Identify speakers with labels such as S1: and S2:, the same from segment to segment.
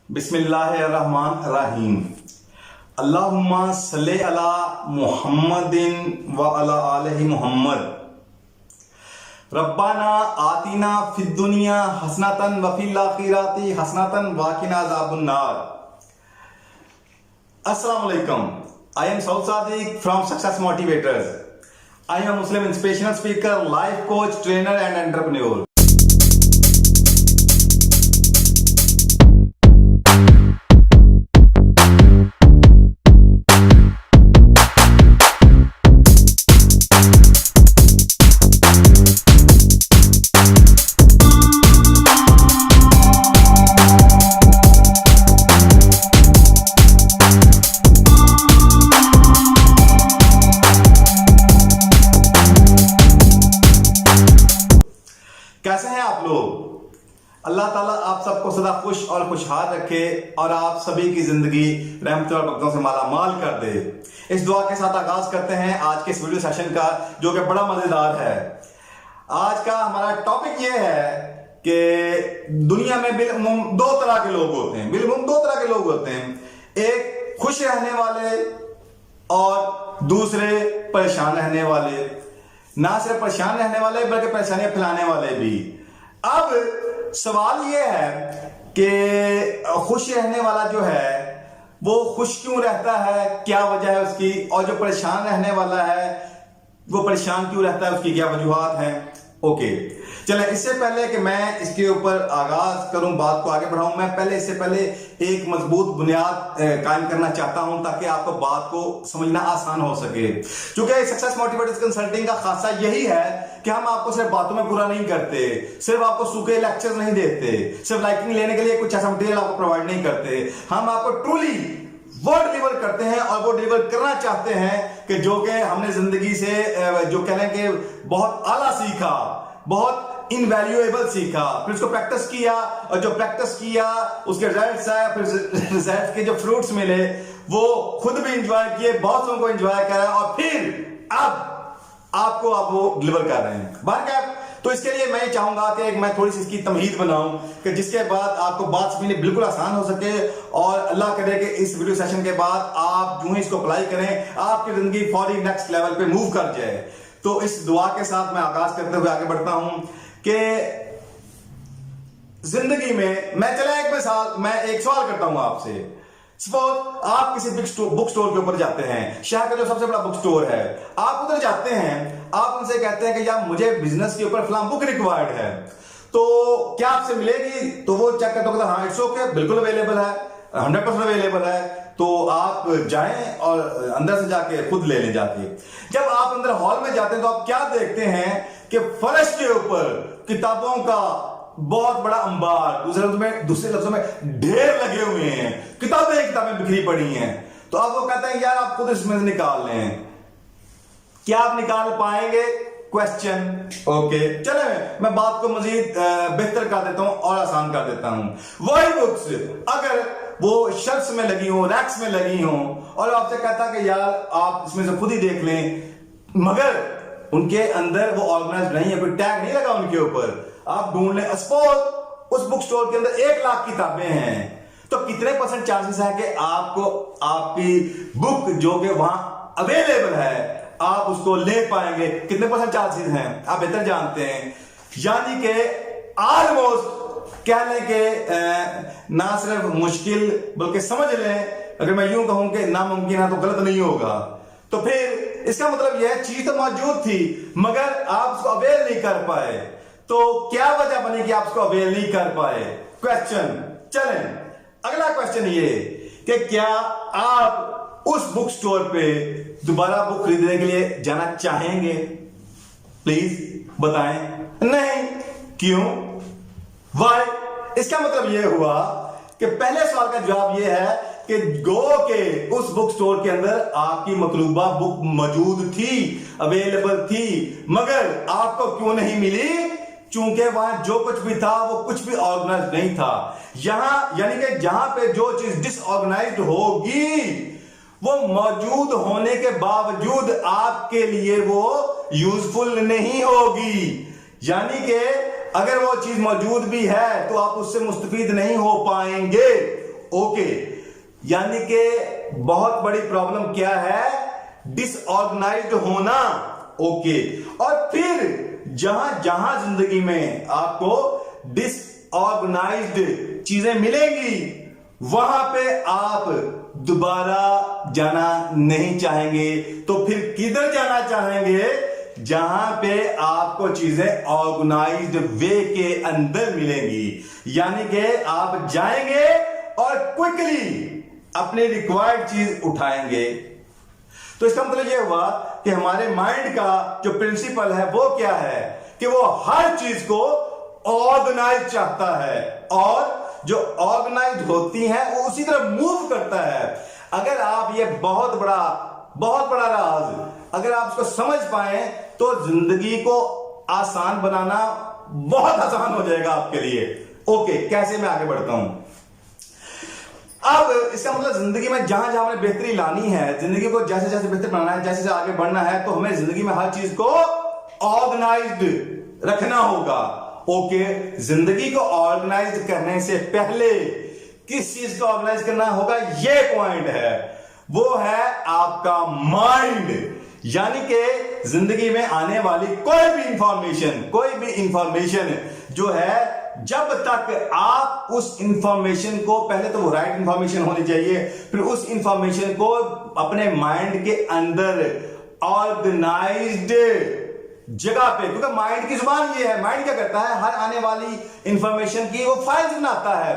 S1: बिस्मिल्लाहिर्रहमानिर्रहीम। अल्लाहुम्मा सल्ले अला मुहम्मदिन व अला आलिहि मुहम्मद। रब्बाना आतिना फिद दुनिया हसनतन व फिल आखिरति हसनतन व क़िना अज़ाबन्नार। अस्सलामु अलैकुम। I am Saud Sadiq from Success Motivators. I am a Muslim inspirational speaker, life coach, trainer and entrepreneur. कैसे हैं आप लोग? अल्लाह ताला आप सबको सदा खुश और खुशहाल रखे और आप सभी की जिंदगी रहमत और बरकतों से मालामाल कर दे। इस दुआ के साथ आगाज करते हैं आज के इस वीडियो सेशन का, जो कि बड़ा मजेदार है। आज का हमारा टॉपिक यह है कि दुनिया में बिलमुम दो तरह के लोग होते हैं। बिलमुम दो तरह के लोग होते हैं, एक खुश रहने वाले और दूसरे परेशान रहने वाले। ना सिर्फ परेशान रहने वाले बल्कि परेशानियां फैलाने वाले भी। अब सवाल यह है कि खुश रहने वाला जो है वो खुश क्यों रहता है, क्या वजह है उसकी, और जो परेशान रहने वाला है वो परेशान क्यों रहता है, उसकी क्या वजूहात हैं। ओके, चले इससे पहले कि मैं इसके ऊपर आगाज करूं, बात को आगे बढ़ाऊं, मैं इससे पहले एक मजबूत बुनियाद कायम करना चाहता हूं ताकि आपको बात को समझना आसान हो सके। क्योंकि सक्सेस मोटिवेटर्स कंसल्टिंग का खासा यही है कि हम आपको सिर्फ बातों में पूरा नहीं करते, सिर्फ आपको सूखे लेक्चर नहीं देते, सिर्फ लाइकिंग लेने के लिए कुछ ऐसा मटेरियल आपको प्रोवाइड नहीं करते। हम आपको ट्रूली वो डिलीवर करते हैं और वो डिलीवर करना चाहते हैं कि जो कि हमने जिंदगी से जो कह लें कि बहुत आला सीखा, बहुत इनवैल्यूएबल सीखा, फिर उसको प्रैक्टिस किया और जो प्रैक्टिस किया उसके रिजल्ट्स आए, फिर रिजल्ट के जो फ्रूट्स मिले वो खुद भी इंजॉय किए, बहुत लोगों को इंजॉय करा और फिर अब आपको आप वो डिलीवर कर रहे हैं। बात तो इसके लिए मैं चाहूंगा कि मैं थोड़ी सी इसकी तमहीद बनाऊं कि जिसके बाद आपको बात समझने बिल्कुल आसान हो सके और अल्लाह करे कि इस वीडियो सेशन के बाद आप जो ही इसको अप्लाई करें आपकी जिंदगी फौरी नेक्स्ट लेवल पे मूव कर जाए। तो इस दुआ के साथ मैं आगाज करते हुए आगे बढ़ता हूं कि जिंदगी में मैं एक सवाल करता हूं आपसे। सपोज आप किसी बुक स्टोर के ऊपर जाते हैं, शहर का जो सबसे बड़ा बुक स्टोर है, आप उधर जाते हैं, आप उनसे कहते हैं कि यार मुझे बिजनेस के ऊर फलां बुक रिक्वायर्ड है, तो क्या आपसे मिलेगी? तो वो चेक करते हो, हाँ इट्स ओके, बिल्कुल अवेलेबल है, 100% अवेलेबल है। तो आप जाएं और अंदर से जाके खुद ले लें जाके। जब आप अंदर हॉल में जाते हैं तो आप क्या देखते हैं कि फर्श के ऊपर किताबों का बहुत बड़ा अंबार, दूसरे लफ्जों में ढेर लगे हुए हैं, किताबें बिखरी पड़ी हैं। तो आप वो कहते हैं यार आप खुद इसमें से निकाल लें। क्या आप निकाल पाएंगे? क्वेश्चन। ओके, चले मैं बात को मजीद बेहतर कर देता हूं और आसान कर देता हूं। वही बुक्स अगर वो शेल्फ्स में लगी हो, रैक्स में लगी हो और आपसे कहता कि यार आप इसमें से खुद ही देख लें, मगर उनके अंदर वो ऑर्गेनाइज नहीं है, कोई टैग नहीं लगा उनके ऊपर, आप ढूंढ लें। सपोज उस बुक स्टोर के अंदर 1 लाख किताबें हैं, तो कितने % चांसेस है कि आपको आपकी बुक जो कि वहां अवेलेबल है आप उसको ले पाएंगे? कितने % चांसेस हैं आप बेहतर जानते हैं। यानी कि ऑलमोस्ट कह लें कि ना सिर्फ मुश्किल बल्कि समझ लें, अगर मैं यूं कहूं कि नामुमकिन है तो गलत नहीं होगा। तो फिर इसका मतलब यह चीज तो मौजूद थी मगर आप उसको अवेल नहीं कर पाए। तो क्या वजह बनी कि आप उसको अवेल नहीं कर पाए? क्वेश्चन। चलें अगला क्वेश्चन ये कि क्या आप उस बुक स्टोर पे दोबारा बुक खरीदने के लिए जाना चाहेंगे? प्लीज बताएं। नहीं। क्यों? वाई? इसका मतलब यह हुआ कि पहले सवाल का जवाब यह है कि गो के उस बुक स्टोर के अंदर आपकी मतलूबा बुक मौजूद थी, अवेलेबल थी, मगर आपको क्यों नहीं मिली? चूंकि वहां जो कुछ भी था वो कुछ भी ऑर्गेनाइज नहीं था। यहां यानी कि जहां पे जो चीज डिसऑर्गेनाइज्ड होगी वो मौजूद होने के बावजूद आपके लिए वो यूजफुल नहीं होगी। यानी कि अगर वो चीज मौजूद भी है तो आप उससे मुस्तफीद नहीं हो पाएंगे। ओके, यानी कि बहुत बड़ी प्रॉब्लम क्या है? डिसऑर्गेनाइज्ड होना। ओके, और फिर जहां जहां जिंदगी में आपको डिसऑर्गेनाइज्ड चीजें मिलेंगी वहां पे आप दोबारा जाना नहीं चाहेंगे, तो फिर किधर जाना चाहेंगे? जहां पे आपको चीजें ऑर्गेनाइज्ड वे के अंदर मिलेंगी, यानी कि आप जाएंगे और क्विकली अपने रिक्वायर्ड चीज उठाएंगे। तो इसका मतलब यह हुआ कि हमारे माइंड का जो प्रिंसिपल है वो क्या है कि वो हर चीज को ऑर्गेनाइज चाहता है, और जो ऑर्गेनाइज होती है वो उसी तरह मूव करता है। अगर आप ये बहुत बड़ा राज अगर आप इसको समझ पाए तो जिंदगी को आसान बनाना बहुत आसान हो जाएगा आपके लिए। ओके, कैसे? मैं आगे बढ़ता हूं। अब इसका मतलब जिंदगी में जहां जहां हमें बेहतरी लानी है, जिंदगी को जैसे जैसे बेहतर बनाना है, जैसे जैसे आगे बढ़ना है, तो हमें जिंदगी में हर चीज को ऑर्गेनाइज्ड रखना होगा। ओके, जिंदगी को ऑर्गेनाइज करने से पहले किस चीज को ऑर्गेनाइज करना होगा? ये पॉइंट है, वो है आपका माइंड। यानी कि जिंदगी में आने वाली कोई भी इंफॉर्मेशन जो है, जब तक आप उस इंफॉर्मेशन को, पहले तो वो राइट इंफॉर्मेशन होनी चाहिए, फिर उस इंफॉर्मेशन को अपने माइंड के अंदर ऑर्गेनाइज्ड जगह पे, क्योंकि माइंड की जुबान ये है, माइंड क्या करता है? हर आने वाली इंफॉर्मेशन की वो फाइल्स बनाता है,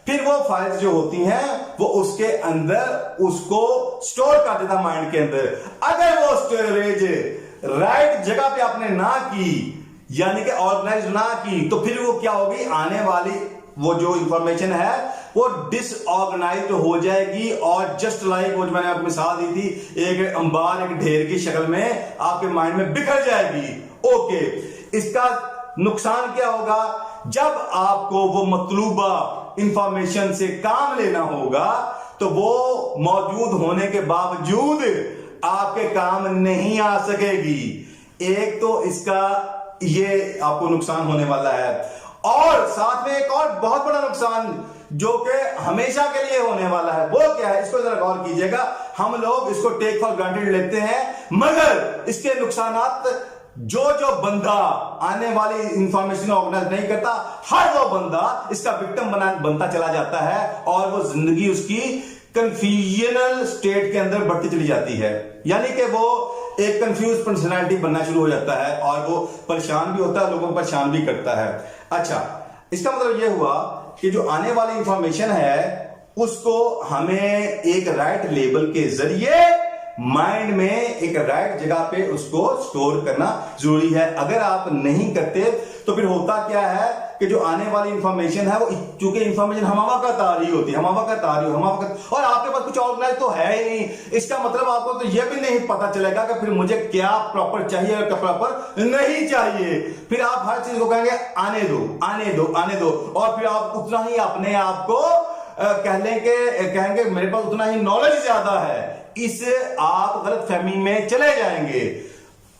S1: फिर वो फाइल्स जो होती हैं वो उसके अंदर उसको स्टोर कर देता माइंड के अंदर। अगर वो स्टोरेज राइट जगह पे आपने ना की, यानी कि ऑर्गेनाइज ना की, तो फिर वो क्या होगी? आने वाली वो जो इंफॉर्मेशन है वो डिसऑर्गेनाइज्ड हो जाएगी, और जस्ट लाइक वो जो मैंने आपको मिसाल दी थी, एक अंबार एक ढेर की शक्ल में आपके माइंड में बिखर जाएगी। ओके, इसका नुकसान क्या होगा? जब आपको वो मतलूबा इंफॉर्मेशन से काम लेना होगा तो वो मौजूद होने के बावजूद आपके काम नहीं आ सकेगी। एक तो इसका ये आपको नुकसान होने वाला है, और साथ में एक और बहुत बड़ा नुकसान जो कि हमेशा के लिए होने वाला है, वो क्या है? इसको जरा गौर कीजिएगा। हम लोग इसको टेक फॉर ग्रांटेड लेते हैं, मगर इसके नुकसानात जो बंदा आने वाली इंफॉर्मेशन ऑर्गेनाइज नहीं करता, हर वो बंदा इसका विक्टिम बनता चला जाता है, और वो जिंदगी उसकी कंफ्यूजनल स्टेट के अंदर बढ़ती चली जाती है। यानी कि वो एक कंफ्यूज पर्सनैलिटी बनना शुरू हो जाता है, और वो परेशान भी होता है, लोगों को परेशान भी करता है। अच्छा, इसका मतलब ये हुआ कि जो आने वाली इंफॉर्मेशन है उसको हमें एक राइट लेबल के जरिए माइंड में एक राइट जगह पे उसको स्टोर करना जरूरी है। अगर आप नहीं करते तो फिर होता क्या है कि जो आने वाली इंफॉर्मेशन है वो, चूंकि इंफॉर्मेशन हमावा का तार ही होती है, और आपके पास कुछ ऑर्गेनाइज तो है ही नहीं, इसका मतलब आपको तो यह भी नहीं पता चलेगा कि फिर मुझे क्या प्रॉपर चाहिए और क्या प्रॉपर नहीं चाहिए। फिर आप हर चीज को कहेंगे आने दो, और फिर आप उतना ही अपने आप को कहेंगे मेरे पास उतना ही नॉलेज ज्यादा है, इससे आप गलत फहमी में चले जाएंगे।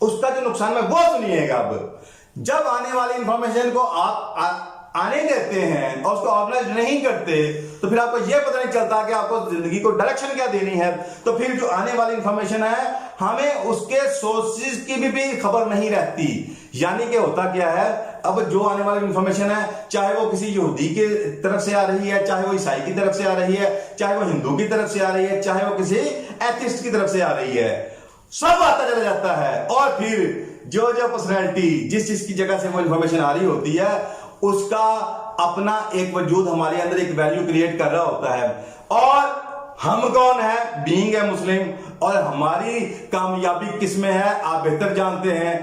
S1: उसका जो नुकसान है वो सुनिएगा। अब जब आने वाली इंफॉर्मेशन को आप आने देते हैं और उसको ऑर्गेनाइज नहीं करते, तो फिर आपको यह पता नहीं चलता कि आपको जिंदगी को डायरेक्शन क्या देनी है। तो फिर जो आने वाली इंफॉर्मेशन है हमें उसके सोर्सेज की भी खबर नहीं रहती। यानी कि होता क्या है, अब जो आने वाली इंफॉर्मेशन है, चाहे वो किसी यहूदी की तरफ से आ रही है, चाहे वो ईसाई की तरफ से आ रही है, चाहे वो हिंदू की तरफ से आ रही है, चाहे वो किसी एथिस्ट की तरफ से आ रही है, सब आता चला जाता है। और फिर जो पर्सनैलिटी जिस चीज की जगह से वो इंफॉर्मेशन आ रही होती है, उसका अपना एक वजूद हमारे अंदर एक वैल्यू क्रिएट कर रहा होता है। और हम कौन है? बीइंग ए मुस्लिम, और हमारी कामयाबी किस में है आप बेहतर जानते हैं,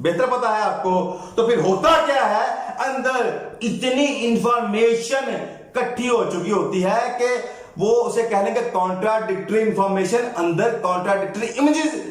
S1: बेहतर पता है आपको। तो फिर होता क्या है, अंदर इतनी इंफॉर्मेशन इकट्ठी हो चुकी होती है कि वो उसे कह लेंगे कॉन्ट्राडिक्टरी इंफॉर्मेशन, अंदर कॉन्ट्राडिक्टरी इमेजेस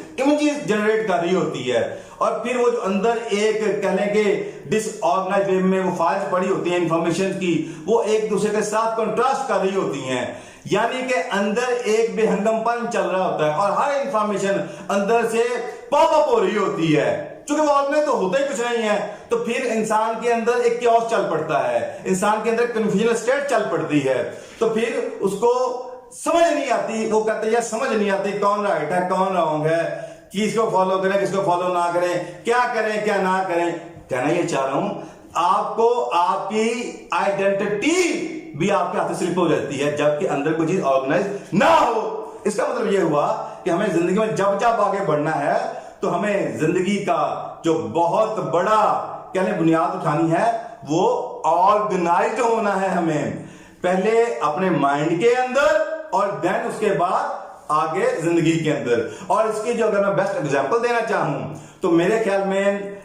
S1: जनरेट कर रही होती है। और फिर वो जो अंदर एक कह लेंगे डिसऑर्गेनाइज्ड वे में वो फाइल्स पड़ी होती हैं इंफॉर्मेशन की, वो एक दूसरे के साथ कंट्रास्ट कर रही होती हैं। यानी कि अंदर एक बेहंगमपन चल रहा होता है, और हर इंफॉर्मेशन अंदर से पॉप अप हो रही होती है। चूंकि वो ऑर्गेनाइज तो होता ही कुछ नहीं है, तो फिर इंसान के अंदर एक क्योस चल पड़ता है, इंसान के अंदर कंफ्यूजनल स्टेट चल पड़ती है। तो फिर उसको समझ नहीं आती, वो कहते हैं समझ नहीं आती कौन राइट है कौन रॉन्ग है, किसको फॉलो करें किसको फॉलो ना करें, क्या करें क्या ना करें। कहना ये चाह रहा हूं, आपको आपकी आइडेंटिटी भी आपके हाथ से स्लिप हो जाती है जबकि अंदर कोई चीज ऑर्गेनाइज ना हो। इसका मतलब यह हुआ कि हमें जिंदगी में जब जब आगे बढ़ना है तो हमें जिंदगी का जो बहुत बड़ा कहने बुनियाद उठानी है वो ऑर्गेनाइज्ड होना है। हमें पहले अपने माइंड के अंदर और देन उसके बाद आगे जिंदगी के अंदर। और इसकी जो अगर मैं बेस्ट एग्जांपल देना चाहूं तो मेरे ख्याल में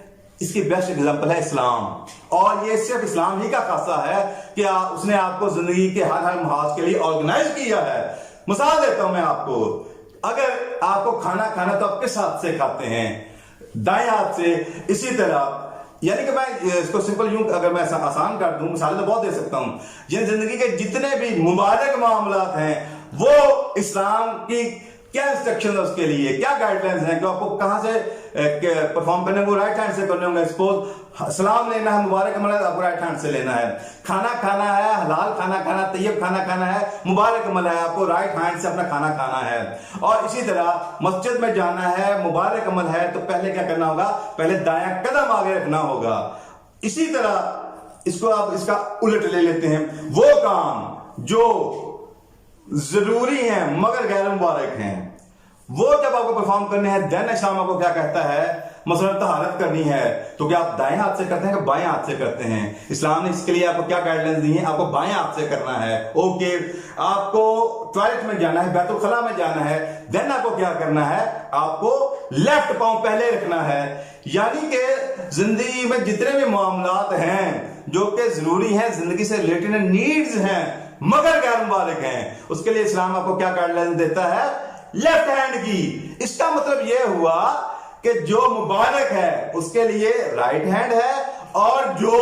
S1: इसकी बेस्ट एग्जांपल है इस्लाम। और ये सिर्फ इस्लाम ही का खासा है कि उसने आपको जिंदगी के हर महाज के लिए ऑर्गेनाइज किया है। मिसाल देता हूं मैं आपको, अगर आपको खाना खाना तो आप किस हाथ से खाते हैं? दाएं हाथ से। इसी तरह यानी कि मैं इसको सिंपल यूं अगर मैं आसान कर दूं, मिसाल तो बहुत दे सकता हूं, जिन जिंदगी के जितने भी मुबारक मामलात हैं वो इस्लाम की क्या इंस्ट्रक्शन है उसके लिए, क्या गाइडलाइंस हैं कि आपको कहां से परफॉर्म करने को राइट हैंड से करने होंगे। सपोज सलाम लेना है, मुबारक अमल है, आपको राइट हैंड से लेना है। खाना खाना है, हलाल खाना खाना, तैयब खाना खाना है, मुबारक अमल है, आपको राइट हैंड से अपना खाना खाना है। और इसी तरह मस्जिद में जाना है, मुबारक अमल है, तो पहले क्या करना होगा? पहले दायां कदम आगे रखना होगा। इसी तरह इसको आप इसका उलट ले लेते हैं, वो काम जो जरूरी है मगर गैर मुबारक हैं, वो जब आपको परफॉर्म करने हैं देन इस्लाम आपको क्या कहता है? मसलन तहारत करनी है तो क्या आप दाएं हाथ से करते हैं कि बाएं हाथ से करते हैं? इस्लाम ने इसके लिए आपको क्या गाइडलाइंस दी है? आपको बाएं हाथ से करना है। ओके, आपको टॉयलेट में जाना है, बैतुल खला में जाना है, देन आपको क्या करना है? आपको लेफ्ट पांव पहले रखना है। यानी कि जिंदगी में जितने भी मामलात हैं जो कि जरूरी हैं, जिंदगी से रिलेटेड नीड्स हैं मगर गैर मुबारक हैं, उसके लिए इस्लाम आपको क्या गाइडलाइन देता है? लेफ्ट हैंड की। इसका मतलब यह हुआ कि जो मुबारक है उसके लिए राइट हैंड है और जो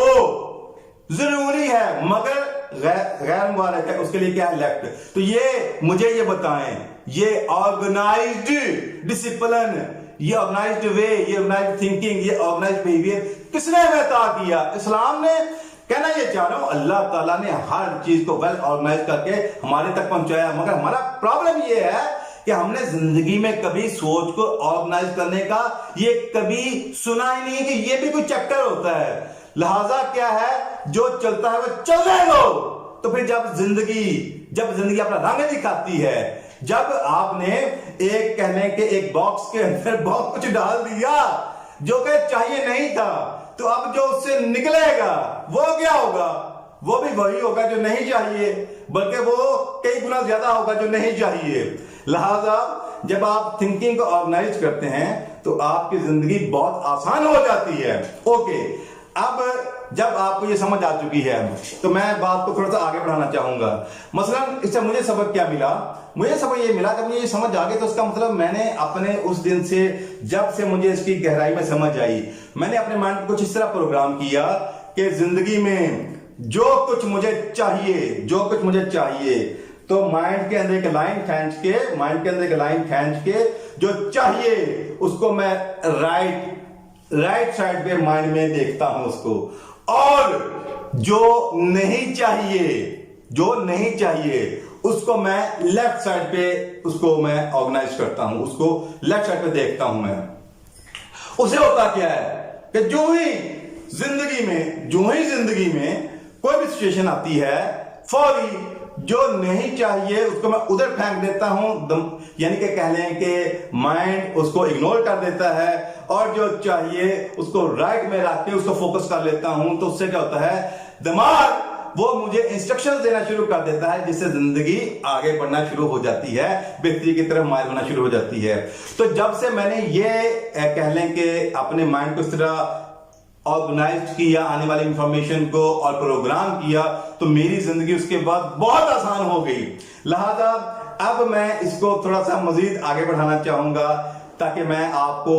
S1: जरूरी है मगर गैर मुबारक है उसके लिए क्या है? लेफ्ट। तो ये मुझे ये बताएं, ये ऑर्गेनाइज्ड डिसिप्लिन, ये ऑर्गेनाइज्ड वे, ये ऑर्गेनाइज्ड थिंकिंग, ये ऑर्गेनाइज्ड बिहेवियर किसने अता किया? इस्लाम ने। कहना ये चाह रहा हूं, अल्लाह ताला ने हर चीज को वेल ऑर्गेनाइज करके हमारे तक पहुंचाया, मगर हमारा प्रॉब्लम ये है कि हमने जिंदगी में कभी सोच को ऑर्गेनाइज करने का ये कभी सुना ही नहीं कि ये भी कोई चैप्टर होता है। लिहाजा क्या है, जो चलता है वो चलने दो। तो फिर जब जिंदगी अपना रंग दिखाती है, जब आपने एक कहने के एक बॉक्स के अंदर बहुत कुछ डाल दिया जो कि चाहिए नहीं था, तो अब जो उससे निकलेगा वो क्या होगा? वो भी वही होगा जो नहीं चाहिए, बल्कि वो कई गुना ज्यादा होगा जो नहीं चाहिए। लिहाजा जब आप थिंकिंग को ऑर्गेनाइज करते हैं तो आपकी जिंदगी बहुत आसान हो जाती है। ओके, अब जब आपको ये समझ आ चुकी है तो मैं बात को थोड़ा सा आगे बढ़ाना चाहूंगा। मसलन इससे मुझे सबक क्या मिला? मुझे सबक ये मिला, जब मुझे ये समझ आ गई तो उसका मतलब मैंने अपने उस दिन से, जब से मुझे इसकी गहराई में समझ आई, मैंने अपने माइंड को कुछ इस तरह प्रोग्राम किया कि जिंदगी में जो कुछ मुझे चाहिए तो माइंड के अंदर एक लाइन खींच के जो चाहिए उसको मैं राइट साइड पे माइंड में देखता हूं उसको, और जो नहीं चाहिए उसको मैं लेफ्ट साइड पे उसको मैं ऑर्गेनाइज करता हूं, उसको लेफ्ट साइड पे देखता हूं मैं। उसे होता क्या है कि जो ही जिंदगी में कोई भी सिचुएशन आती है, फौरी जो नहीं चाहिए उसको मैं उधर फेंक देता हूं, यानी कि कह लें कि माइंड उसको इग्नोर कर देता है, और जो चाहिए उसको राइट में रख के उसको फोकस कर लेता हूं। तो उससे क्या होता है, दिमाग वो मुझे इंस्ट्रक्शंस देना शुरू कर देता है, जिससे जिंदगी आगे बढ़ना शुरू हो जाती है, बेहतरी की तरफ माइल होना शुरू हो जाती है। तो जब से मैंने ये कह लें कि अपने माइंड को इस तरह ऑर्गेनाइज किया, आने वाली इंफॉर्मेशन को और प्रोग्राम किया, तो मेरी जिंदगी उसके बाद बहुत आसान हो गई। लिहाजा अब मैं इसको थोड़ा सा मजीद आगे बढ़ाना चाहूंगा, ताकि मैं आपको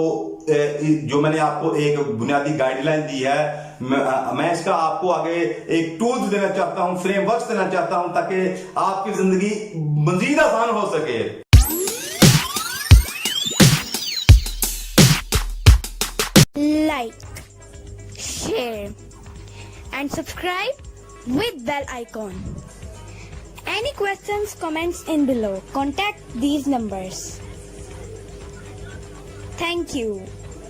S1: जो मैंने आपको एक बुनियादी गाइडलाइन दी है, मैं इसका आपको आगे एक टूल्स देना चाहता हूं, फ्रेमवर्क्स देना चाहता हूं, ताकि आपकी जिंदगी मजीद आसान हो सके।
S2: like, share, and subscribe with bell icon. Any questions, comments in below. Contact these numbers. Thank you.